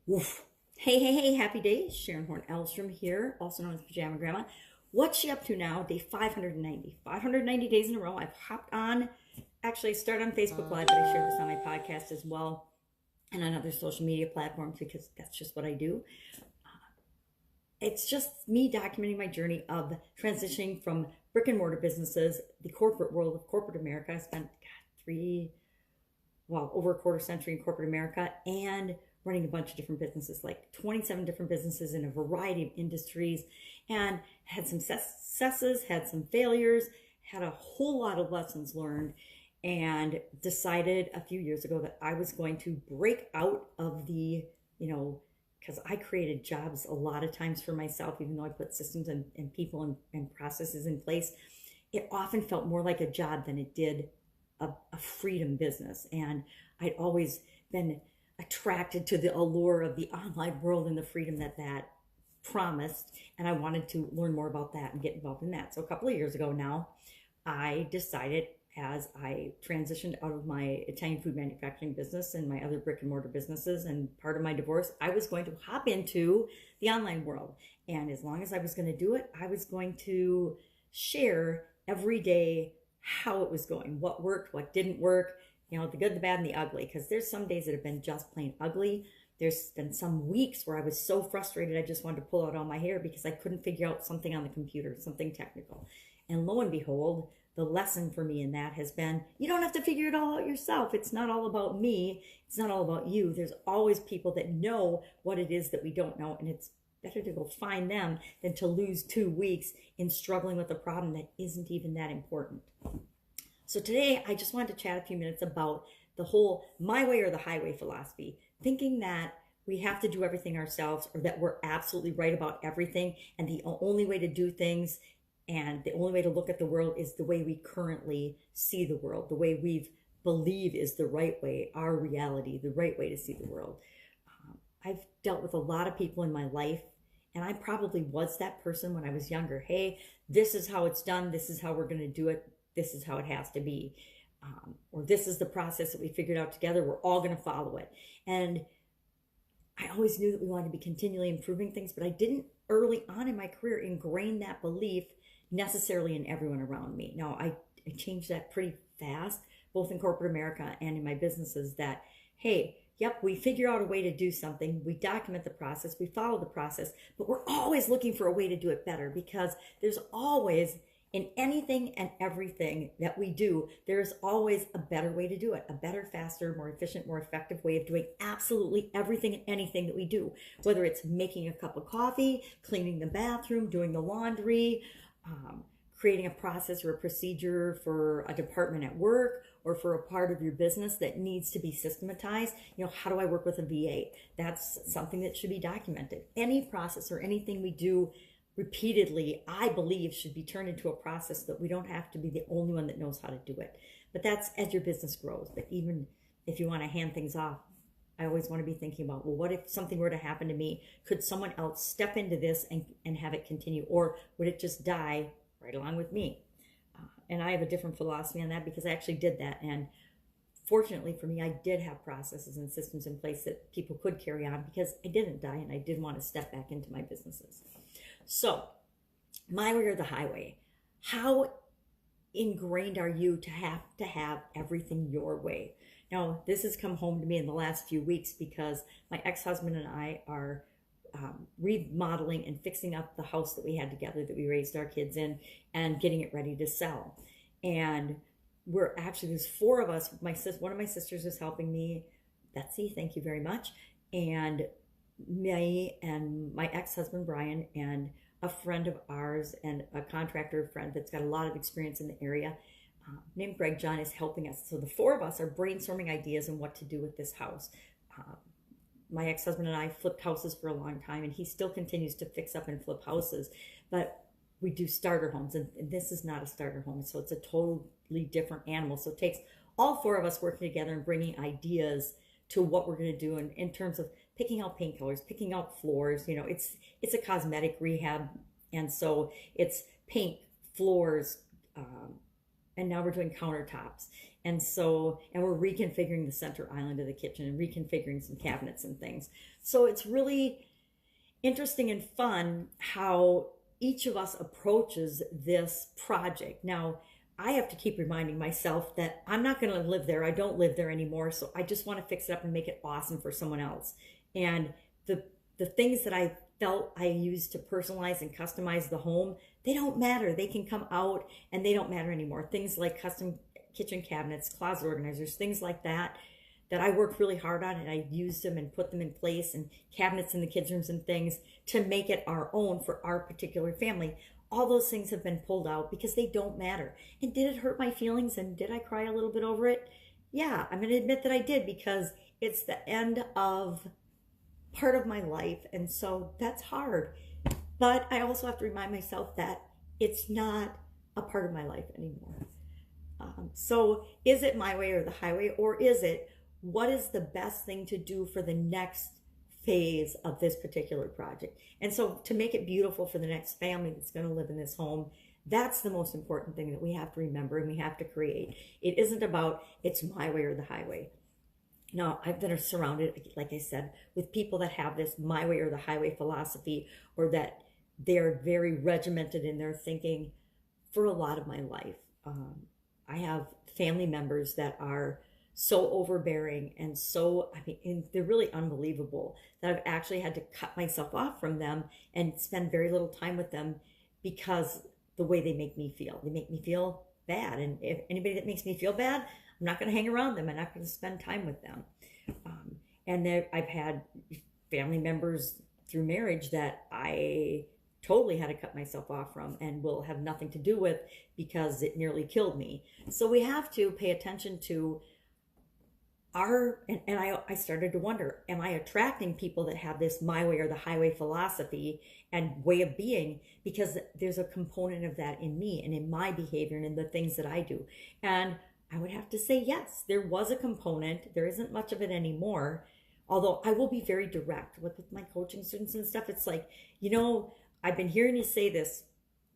Woof. Hey, happy days. Sharon Horne-Ellstrom here, also known as Pajama Grandma. What's she up to now? Day 590. 590 days in a row. I've hopped on. Actually, I started on Facebook Live, but I share this on my podcast as well and on other social media platforms because that's just what I do. It's just me documenting my journey of transitioning from brick and mortar businesses, the corporate world of corporate America. I spent over a quarter century in corporate America and running a bunch of different businesses, like 27 different businesses in a variety of industries, and had some successes, had some failures, had a whole lot of lessons learned, and decided a few years ago that I was going to break out of because I created jobs a lot of times for myself, even though I put systems and people and processes in place. It often felt more like a job than it did a freedom business. And I'd always been attracted to the allure of the online world and the freedom that promised. And I wanted to learn more about that and get involved in that. So a couple of years ago now, I decided, as I transitioned out of my Italian food manufacturing business and my other brick and mortar businesses and part of my divorce, I was going to hop into the online world. And as long as I was going to do it, I was going to share every day how it was going, what worked, what didn't work, the good, the bad, and the ugly. Because there's some days that have been just plain ugly. There's been some weeks where I was so frustrated I just wanted to pull out all my hair because I couldn't figure out something on the computer, something technical. And lo and behold, the lesson for me in that has been, you don't have to figure it all out yourself. It's not all about me. It's not all about you. There's always people that know what it is that we don't know, and it's better to go find them than to lose 2 weeks in struggling with a problem that isn't even that important. So today, I just wanted to chat a few minutes about the whole my way or the highway philosophy, thinking that we have to do everything ourselves or that we're absolutely right about everything, and the only way to do things and the only way to look at the world is the way we currently see the world, the way we believe is the right way, our reality, the right way to see the world. I've dealt with a lot of people in my life, and I probably was that person when I was younger. Hey, this is how it's done. This is how we're going to do it. This is how it has to be. Or this is the process that we figured out together. We're all going to follow it. And I always knew that we wanted to be continually improving things, but I didn't early on in my career ingrain that belief necessarily in everyone around me. Now, I changed that pretty fast, both in corporate America and in my businesses, that, hey, yep, we figure out a way to do something, we document the process, we follow the process, but we're always looking for a way to do it better, because there's always, in anything and everything that we do, there's always a better way to do it, a better, faster, more efficient, more effective way of doing absolutely everything and anything that we do, whether it's making a cup of coffee, cleaning the bathroom, doing the laundry, creating a process or a procedure for a department at work or for a part of your business that needs to be systematized. How do I work with a VA? That's something that should be documented. Any process or anything we do repeatedly, I believe, should be turned into a process that we don't have to be the only one that knows how to do it. But that's as your business grows. But even if you want to hand things off, I always want to be thinking about, well, what if something were to happen to me? Could someone else step into this and have it continue? Or would it just die right along with me? And I have a different philosophy on that because I actually did that. And fortunately for me, I did have processes and systems in place that people could carry on because I didn't die and I did want to step back into my businesses. So, my way or the highway. How ingrained are you to have everything your way? Now, this has come home to me in the last few weeks because my ex-husband and I are remodeling and fixing up the house that we had together that we raised our kids in and getting it ready to sell. And there's 4 of us. One of my sisters is helping me, Betsy, thank you very much, and me and my ex-husband Brian and a friend of ours and a contractor friend that's got a lot of experience in the area named Greg John is helping us. So the 4 of us are brainstorming ideas on what to do with this house. My ex-husband and I flipped houses for a long time, and he still continues to fix up and flip houses, but we do starter homes, and this is not a starter home, so it's a totally different animal. So it takes all 4 of us working together and bringing ideas to what we're going to do in terms of picking out paint colors, picking out floors. It's a cosmetic rehab, and so it's paint, floors, and now we're doing countertops. And we're reconfiguring the center island of the kitchen and reconfiguring some cabinets and things. So it's really interesting and fun how each of us approaches this project. Now, I have to keep reminding myself that I'm not going to live there. I don't live there anymore. So I just want to fix it up and make it awesome for someone else. And the things that I felt I used to personalize and customize the home, they don't matter. They can come out and they don't matter anymore. Things like custom kitchen cabinets, closet organizers, things like that I worked really hard on, and I used them and put them in place, and cabinets in the kids' rooms and things to make it our own for our particular family. All those things have been pulled out because they don't matter. And did it hurt my feelings, and did I cry a little bit over it? Yeah, I'm going to admit that I did, because it's the end of part of my life, and so that's hard. But I also have to remind myself that it's not a part of my life anymore. So is it my way or the highway, or is it what is the best thing to do for the next phase of this particular project? And so to make it beautiful for the next family that's going to live in this home, that's the most important thing that we have to remember and we have to create. It isn't about it's my way or the highway. Now, I've been surrounded, like I said, with people that have this my way or the highway philosophy, or that they're very regimented in their thinking for a lot of my life. I have family members that are so overbearing and and they're really unbelievable, that I've actually had to cut myself off from them and spend very little time with them because the way they make me feel bad. And if anybody that makes me feel bad, I'm not going to hang around them. I'm not going to spend time with them. I've had family members through marriage that I totally had to cut myself off from and will have nothing to do with because it nearly killed me. So we have to pay attention to I started to wonder, am I attracting people that have this my way or the highway philosophy and way of being? Because there's a component of that in me and in my behavior and in the things that I do. And I would have to say, yes, there was a component. There isn't much of it anymore. Although I will be very direct with my coaching students and stuff. It's like, I've been hearing you say this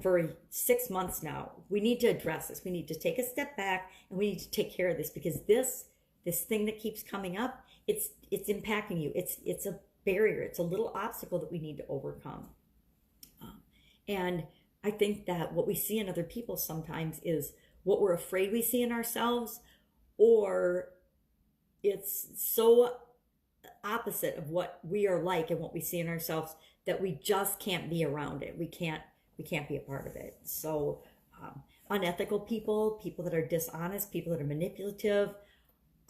for 6 months now. We need to address this. We need to take a step back and we need to take care of this, because this thing that keeps coming up, it's impacting you. It's a barrier. It's a little obstacle that we need to overcome. And I think that what we see in other people sometimes is what we're afraid we see in ourselves, or it's so opposite of what we are like and what we see in ourselves that we just can't be around it. We can't be a part of it. So unethical people that are dishonest, people that are manipulative,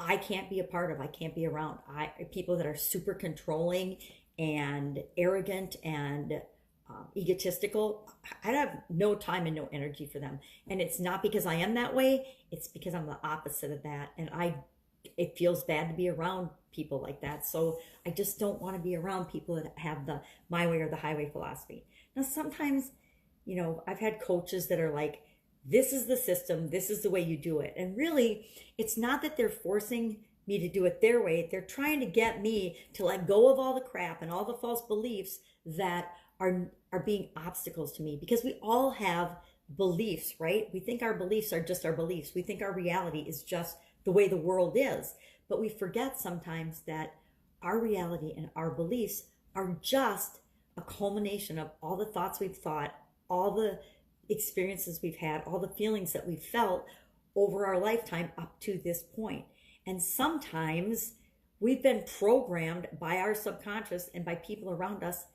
I can't be a part of. I can't be around. People that are super controlling and arrogant and egotistical, I have no time and no energy for them. And it's not because I am that way. It's because I'm the opposite of that. And it feels bad to be around people like that. So I just don't want to be around people that have the my way or the highway philosophy. Now, sometimes, I've had coaches that are like, this is the system, this is the way you do it. And really, it's not that they're forcing me to do it their way. They're trying to get me to let go of all the crap and all the false beliefs that are being obstacles to me, because we all have beliefs, right? We think our beliefs are just our beliefs. We think our reality is just the way the world is. But we forget sometimes that our reality and our beliefs are just a culmination of all the thoughts we've thought, all the experiences we've had, all the feelings that we've felt over our lifetime up to this point. And sometimes we've been programmed by our subconscious and by people around us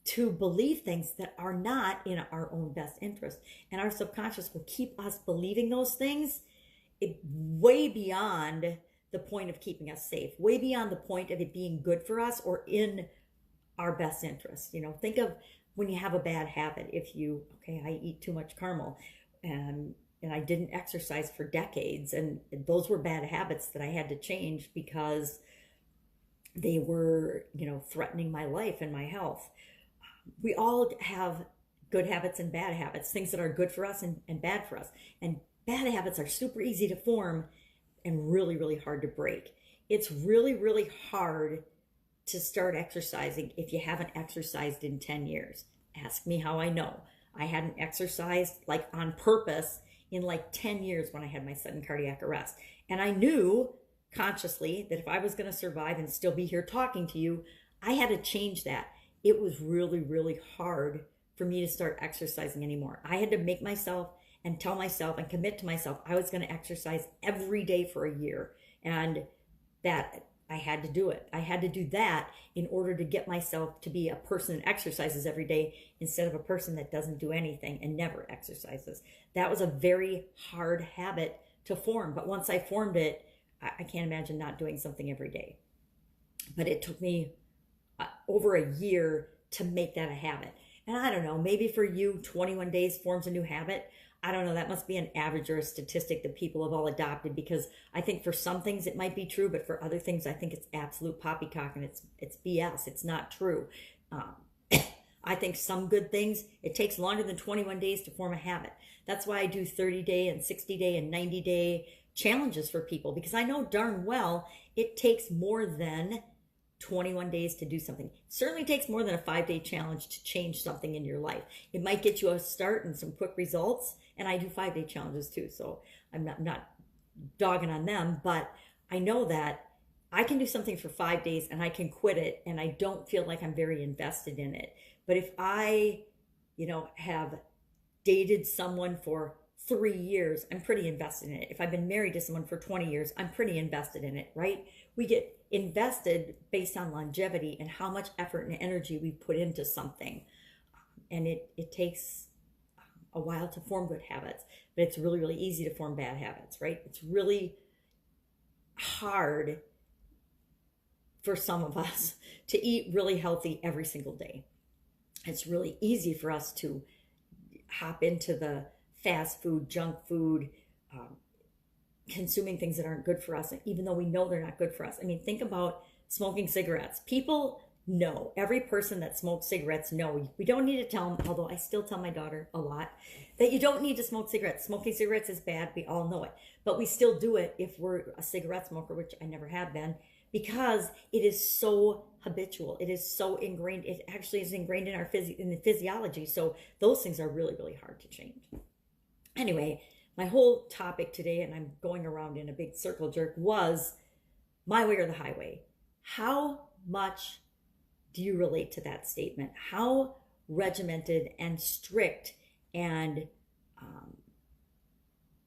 to believe things that are not in our own best interest. And our subconscious will keep us believing those things way beyond the point of keeping us safe, way beyond the point of it being good for us or in our best interest. Think of when you have a bad habit. I eat too much caramel and I didn't exercise for decades. And those were bad habits that I had to change because they were, threatening my life and my health. We all have good habits and bad habits, things that are good for us and bad for us. And bad habits are super easy to form and really, really hard to break. It's really, really hard to start exercising if you haven't exercised in 10 years. Ask me how I know. I hadn't exercised like on purpose in like 10 years when I had my sudden cardiac arrest. And I knew consciously that if I was going to survive and still be here talking to you, I had to change that. It was really, really hard for me to start exercising anymore. I had to make myself and tell myself and commit to myself I was going to exercise every day for a year. And that I had to do it. I had to do that in order to get myself to be a person that exercises every day instead of a person that doesn't do anything and never exercises. That was a very hard habit to form. But once I formed it, I can't imagine not doing something every day. But it took me over a year to make that a habit. And I don't know, maybe for you, 21 days forms a new habit. I don't know, that must be an average or a statistic that people have all adopted, because I think for some things it might be true, but for other things I think it's absolute poppycock and it's BS. It's not true. I think some good things, it takes longer than 21 days to form a habit. That's why I do 30-day and 60-day and 90-day challenges for people, because I know darn well it takes more than 21 days to do something. It certainly takes more than a 5-day challenge to change something in your life. It might get you a start and some quick results, and I do 5-day challenges too, so I'm not dogging on them, but I know that I can do something for 5 days and I can quit it and I don't feel like I'm very invested in it. But if I, have dated someone for 3 years, I'm pretty invested in it. If I've been married to someone for 20 years, I'm pretty invested in it, right? We get invested based on longevity and how much effort and energy we put into something. And it takes a while to form good habits, but it's really, really easy to form bad habits, right? It's really hard for some of us to eat really healthy every single day. It's really easy for us to hop into the fast food, junk food, consuming things that aren't good for us, even though we know they're not good for us. I mean, think about smoking cigarettes. People know, every person that smokes cigarettes know. We don't need to tell them, although I still tell my daughter a lot, that you don't need to smoke cigarettes. Smoking cigarettes is bad. We all know it. But we still do it if we're a cigarette smoker, which I never have been, because it is so habitual. It is so ingrained. It actually is ingrained in our in the physiology. So those things are really, really hard to change. Anyway, my whole topic today, and I'm going around in a big circle jerk, was my way or the highway. How much do you relate to that statement? How regimented and strict and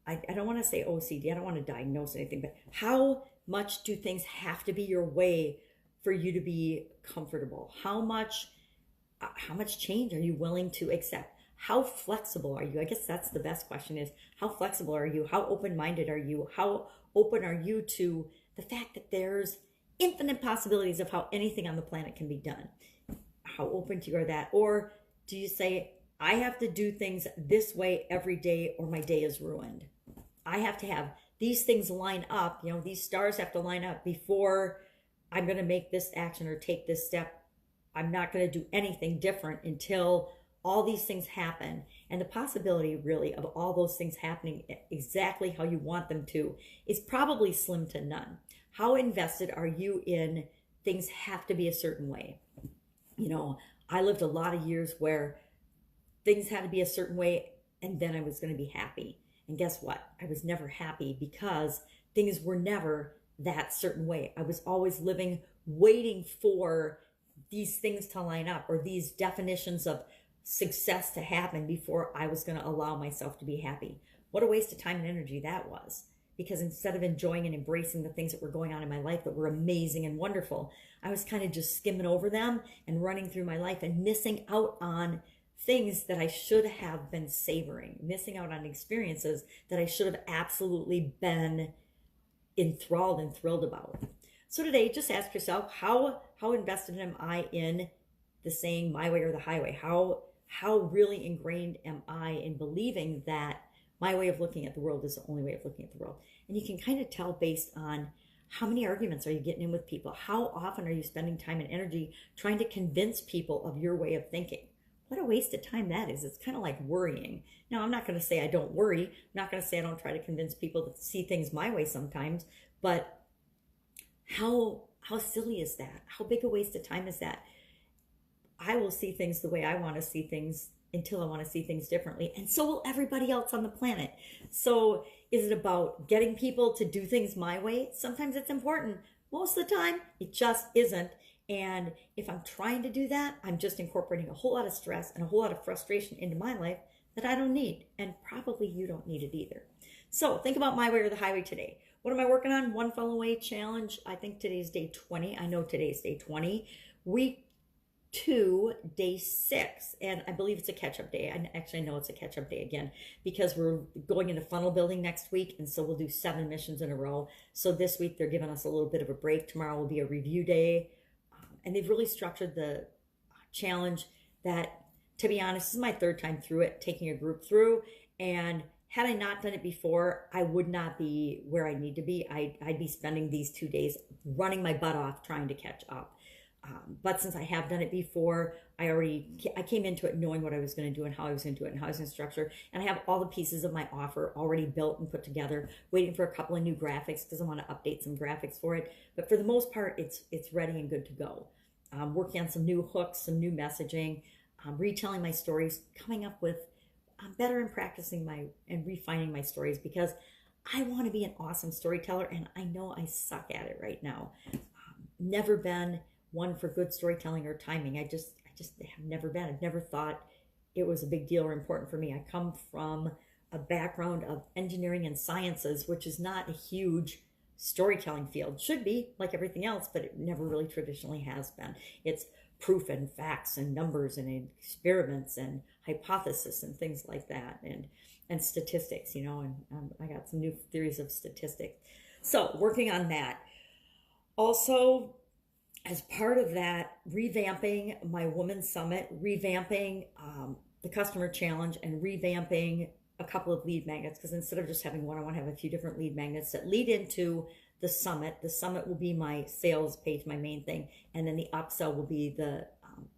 I don't want to say OCD. I don't want to diagnose anything, but how much do things have to be your way for you to be comfortable? How much change are you willing to accept? How flexible are you? I guess that's the best question, is how flexible are you? How open-minded are you? How open are you to the fact that there's infinite possibilities of how anything on the planet can be done? How open to you are that? Or do you say, I have to do things this way every day or my day is ruined? I have to have these things line up, these stars have to line up before I'm going to make this action or take this step. I'm not going to do anything different until all these things happen. And the possibility really of all those things happening exactly how you want them to is probably slim to none. How invested are you in things have to be a certain way? I lived a lot of years where things had to be a certain way and then I was going to be happy. And guess what? I was never happy because things were never that certain way. I was always living, waiting for these things to line up or these definitions of success to happen before I was going to allow myself to be happy. What a waste of time and energy that was. Because instead of enjoying and embracing the things that were going on in my life that were amazing and wonderful, I was kind of just skimming over them and running through my life and missing out on things that I should have been savoring, missing out on experiences that I should have absolutely been enthralled and thrilled about. So today, just ask yourself, how invested am I in the saying, my way or the highway? How really ingrained am I in believing that my way of looking at the world is the only way of looking at the world? And you can kind of tell based on how many arguments are you getting in with people? How often are you spending time and energy trying to convince people of your way of thinking? What a waste of time that is. It's kind of like worrying. Now, I'm not going to say I don't worry. I'm not going to say I don't try to convince people to see things my way sometimes. But how silly is that? How big a waste of time is that? I will see things the way I want to see things, until I want to see things differently. And so will everybody else on the planet. So is it about getting people to do things my way? Sometimes it's important. Most of the time, it just isn't. And if I'm trying to do that, I'm just incorporating a whole lot of stress and a whole lot of frustration into my life that I don't need. And probably you don't need it either. So think about my way or the highway today. What am I working on? One Funnel Away challenge. I think today's day 20. I know today's day 20. Week 2, day 6. And I believe it's a catch-up day. I know it's a catch-up day again because we're going into funnel building next week. And so we'll do 7 missions in a row. So this week they're giving us a little bit of a break. Tomorrow will be a review day. And they've really structured the challenge that, to be honest, this is my 3rd time through it, taking a group through. And had I not done it before, I would not be where I need to be. I'd be spending these 2 days running my butt off trying to catch up. But since I have done it before, I came into it knowing what I was going to do and how I was going to do it and how I was going to structure. And I have all the pieces of my offer already built and put together, waiting for a couple of new graphics because I want to update some graphics for it. But for the most part, it's ready and good to go. Working on some new hooks, some new messaging, retelling my stories, coming up with better and practicing and refining my stories because I want to be an awesome storyteller and I know I suck at it right now. Never been one for good storytelling or timing. I just have never been. I've never thought it was a big deal or important for me. I come from a background of engineering and sciences, which is not a huge storytelling field. Should be, like everything else, but it never really traditionally has been. It's proof and facts and numbers and experiments and hypothesis and things like that, and statistics, and I got some new theories of statistics. So working on that. Also, as part of that, revamping my Women's Summit, revamping the Customer Challenge, and revamping a couple of lead magnets, because instead of just having one, I want to have a few different lead magnets that lead into the summit. The summit will be my sales page, my main thing, and then the upsell will be the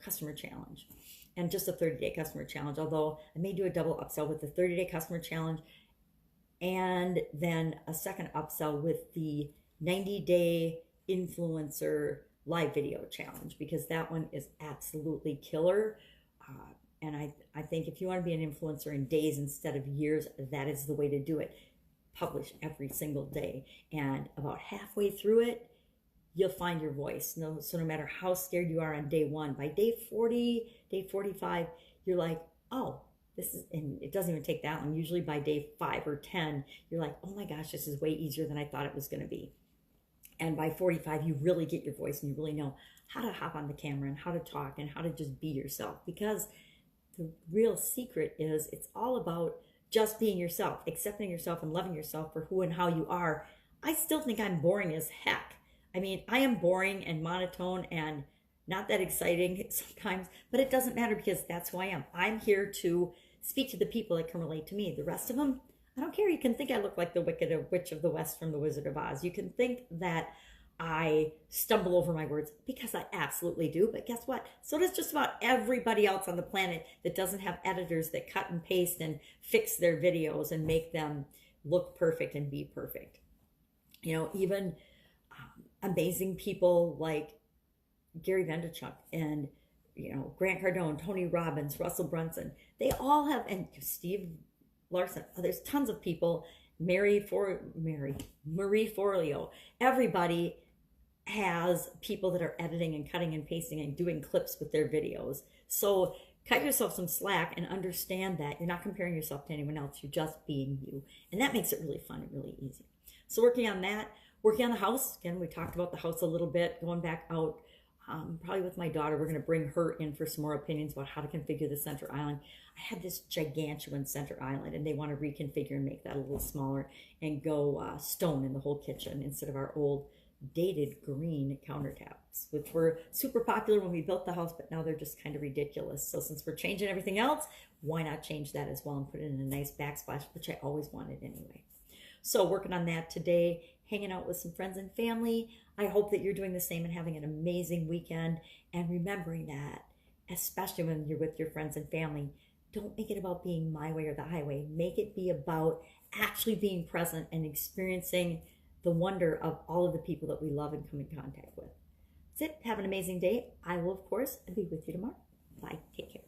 customer challenge, and just a 30-day customer challenge, although I may do a double upsell with the 30-day customer challenge and then a second upsell with the 90-day influencer live video challenge, because that one is absolutely killer. And I think if you want to be an influencer in days instead of years, that is the way to do it. Publish every single day. And about halfway through it, you'll find your voice. So no matter how scared you are on day 1, by day 40, day 45, you're like, oh, this is, and it doesn't even take that long. Usually by day 5 or 10, you're like, oh my gosh, this is way easier than I thought it was going to be. And by 45, you really get your voice and you really know how to hop on the camera and how to talk and how to just be yourself. Because the real secret is it's all about just being yourself, accepting yourself and loving yourself for who and how you are. I still think I'm boring as heck. I mean, I am boring and monotone and not that exciting sometimes, but it doesn't matter because that's who I am. I'm here to speak to the people that can relate to me. The rest of them, I don't care. You can think I look like the Wicked Witch of the West from The Wizard of Oz. You can think that I stumble over my words, because I absolutely do. But guess what? So does just about everybody else on the planet that doesn't have editors that cut and paste and fix their videos and make them look perfect and be perfect. Even amazing people like Gary Vaynerchuk and Grant Cardone, Tony Robbins, Russell Brunson. They all have, and Steve Larson. There's tons of people. Marie Forleo. Everybody has people that are editing and cutting and pasting and doing clips with their videos. So cut yourself some slack and understand that you're not comparing yourself to anyone else. You're just being you. And that makes it really fun and really easy. So working on that, working on the house. Again, we talked about the house a little bit, going back out. Probably with my daughter, we're going to bring her in for some more opinions about how to configure the center island. I had this gigantuan center island, and they want to reconfigure and make that a little smaller and go stone in the whole kitchen instead of our old dated green countertops, which were super popular when we built the house, but now they're just kind of ridiculous. So since we're changing everything else, why not change that as well and put it in a nice backsplash, which I always wanted anyway. So working on that today, hanging out with some friends and family. I hope that you're doing the same and having an amazing weekend, and remembering that, especially when you're with your friends and family, don't make it about being my way or the highway. Make it be about actually being present and experiencing the wonder of all of the people that we love and come in contact with. That's it. Have an amazing day. I will, of course, be with you tomorrow. Bye. Take care.